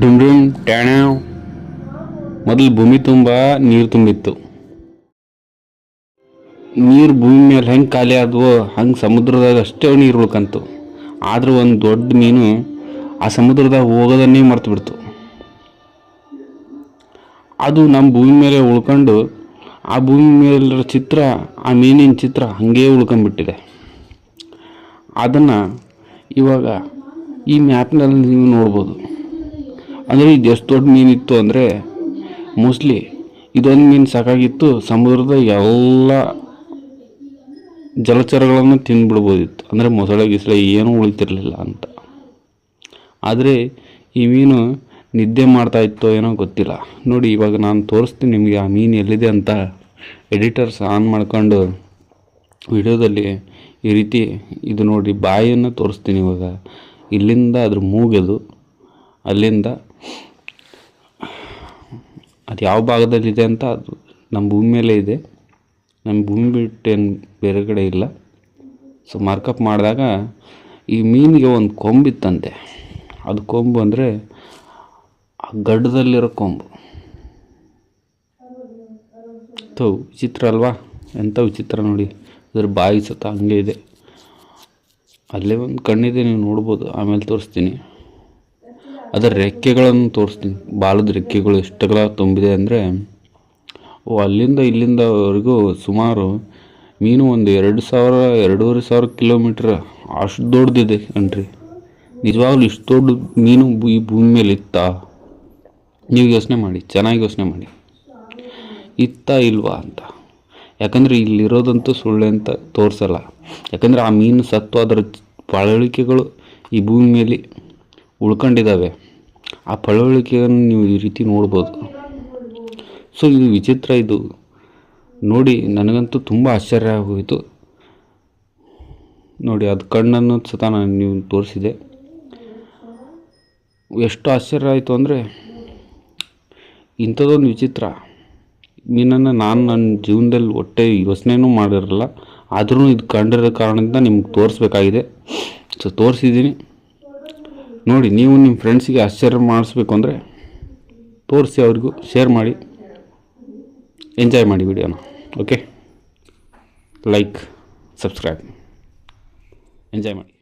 ಡುಮ್ ಡುಮ್ ಟ್ಯಾಣ್ಯಾವ್. ಮೊದಲು ಭೂಮಿ ತುಂಬ ನೀರು ತುಂಬಿತ್ತು. ನೀರು ಭೂಮಿ ಮೇಲೆ ಹೆಂಗೆ ಖಾಲಿ ಆದವೋ ಹಂಗೆ ಸಮುದ್ರದಾಗ ಅಷ್ಟೇ ನೀರು ಉಳ್ಕಂತು. ಆದ್ರೆ ಒಂದು ದೊಡ್ಡ ಮೀನು ಆ ಸಮುದ್ರದಾಗ ಹೋಗೋದನ್ನೇ ಮರ್ತು ಬಿಡ್ತು. ಅದು ನಮ್ಮ ಭೂಮಿ ಮೇಲೆ ಉಳ್ಕೊಂಡು ಆ ಭೂಮಿ ಮೇಲಿರೋ ಚಿತ್ರ, ಆ ಮೀನಿನ ಚಿತ್ರ ಹಾಗೇ ಉಳ್ಕೊಂಡ್ಬಿಟ್ಟಿದೆ. ಅದನ್ನು ಇವಾಗ ಈ ಮ್ಯಾಪ್ನಲ್ಲಿ ನೀವು ನೋಡ್ಬೋದು. ಅಂದರೆ ಇದು ಎಷ್ಟು ದೊಡ್ಡ ಮೀನಿತ್ತು ಅಂದರೆ ಮೋಸ್ಟ್ಲಿ ಇದೊಂದು ಮೀನು ಸಾಕಾಗಿತ್ತು ಸಮುದ್ರದ ಎಲ್ಲ ಜಲಚರಗಳನ್ನು ತಿಂದುಬಿಡ್ಬೋದಿತ್ತು. ಅಂದರೆ ಮೊಸಳೆ ಗಿಸಳೆ ಏನೂ ಉಳಿತಿರ್ಲಿಲ್ಲ ಅಂತ. ಆದರೆ ಈ ಮೀನು ನಿದ್ದೆ ಮಾಡ್ತಾ ಇತ್ತೋ ಏನೋ ಗೊತ್ತಿಲ್ಲ. ನೋಡಿ ಇವಾಗ ನಾನು ತೋರಿಸ್ತೀನಿ ನಿಮಗೆ ಆ ಮೀನು ಎಲ್ಲಿದೆ ಅಂತ. ಎಡಿಟರ್ಸ್ ಆನ್ ಮಾಡ್ಕೊಂಡು ವಿಡಿಯೋದಲ್ಲಿ ಈ ರೀತಿ ಇದು ನೋಡಿ ಬಾಯಿಯನ್ನು ತೋರಿಸ್ತೀನಿ. ಇವಾಗ ಇಲ್ಲಿಂದ ಅದ್ರ ಮೂಗದು, ಅಲ್ಲಿಂದ ಅದು ಯಾವ ಭಾಗದಲ್ಲಿದೆ ಅಂತ ಅದು ನಮ್ಮ ಭೂಮಿ ಮೇಲೆ ಇದೆ. ನಮ್ಮ ಭೂಮಿ ಬಿಟ್ಟೇನು ಬೇರೆ ಕಡೆ ಇಲ್ಲ. ಸೊ ಮಾರ್ಕಪ್ ಮಾಡಿದಾಗ ಈ ಮೀನಿಗೆ ಒಂದು ಕೊಂಬಿತ್ತಂತೆ. ಅದು ಕೊಂಬು ಅಂದರೆ ಆ ಗಡ್ಡದಲ್ಲಿರೋ ಕೊಂಬು. ವಿಚಿತ್ರ ಅಲ್ವಾ? ಎಂಥ ವಿಚಿತ್ರ ನೋಡಿ. ಅದ್ರ ಬಾಯಿ ಸತ ಹಂಗೆ ಇದೆ. ಅಲ್ಲೇ ಒಂದು ಕಣ್ಣಿದೆ, ನೀವು ನೋಡ್ಬೋದು. ಆಮೇಲೆ ತೋರಿಸ್ತೀನಿ. ಅದರ ರೆಕ್ಕೆಗಳನ್ನು ತೋರಿಸ್ತೀನಿ. ಬಾಲದ ರೆಕ್ಕೆಗಳು ಎಷ್ಟೆಲ್ಲ ತುಂಬಿದೆ ಅಂದರೆ ಅಲ್ಲಿಂದ ಇಲ್ಲಿಂದವರೆಗೂ ಸುಮಾರು ಮೀನು ಒಂದು 2,000-2,500 ಕಿಲೋಮೀಟ್ರ್ ಅಷ್ಟು ದೊಡ್ಡದಿದೆ ಕಣ್ರಿ. ನಿಜವಾಗ್ಲೂ ಇಷ್ಟು ದೊಡ್ಡ ಮೀನು ಈ ಭೂಮಿ ಮೇಲೆ ಇತ್ತಾ? ನೀವು ಯೋಚನೆ ಮಾಡಿ, ಚೆನ್ನಾಗಿ ಯೋಚನೆ ಮಾಡಿ, ಇತ್ತಾ ಇಲ್ವಾ ಅಂತ. ಯಾಕಂದರೆ ಇಲ್ಲಿರೋದಂತೂ ಸುಳ್ಳು ಅಂತ ತೋರಿಸಲ್ಲ. ಯಾಕಂದರೆ ಆ ಮೀನು ಸತ್ತು ಅದರ ಪಳವಳಿಕೆಗಳು ಈ ಭೂಮಿ ಮೇಲೆ ಉಳ್ಕೊಂಡಿದ್ದಾವೆ. ಆ ಪಳವಳಿಕೆಯನ್ನು ನೀವು ಈ ರೀತಿ ನೋಡ್ಬೋದು. ಸೊ ಇದು ವಿಚಿತ್ರ. ಇದು ನೋಡಿ ನನಗಂತೂ ತುಂಬ ಆಶ್ಚರ್ಯ ಆಗೋಯಿತು. ನೋಡಿ ಅದು ಕಣ್ಣನ್ನು ಸತ ನಾನು ನೀವು ತೋರಿಸಿದೆ. ಎಷ್ಟು ಆಶ್ಚರ್ಯ ಆಯಿತು ಅಂದರೆ ಇಂಥದ್ದೊಂದು ವಿಚಿತ್ರ ಮೀನನ್ನು ನಾನು ನನ್ನ ಜೀವನದಲ್ಲಿ ಒಟ್ಟೆ ಯೋಚನೆಯೂ ಮಾಡಿರಲ್ಲ. ಆದ್ರೂ ಇದು ಕಂಡಿರೋ ಕಾರಣದಿಂದ ನಿಮ್ಗೆ ತೋರಿಸ್ಬೇಕಾಗಿದೆ. ಸೊ ತೋರಿಸಿದ್ದೀನಿ ನೋಡಿ. ನೀವು ನಿಮ್ಮ ಫ್ರೆಂಡ್ಸಿಗೆ ಆಶ್ಚರ್ಯ ಮಾಡಿಸ್ಬೇಕು ಅಂದರೆ ತೋರಿಸಿ, ಅವ್ರಿಗೂ ಶೇರ್ ಮಾಡಿ, ಎಂಜಾಯ್ ಮಾಡಿ ವಿಡಿಯೋನ. ಓಕೆ, ಲೈಕ್, ಸಬ್ಸ್ಕ್ರೈಬ್, ಎಂಜಾಯ್ ಮಾಡಿ.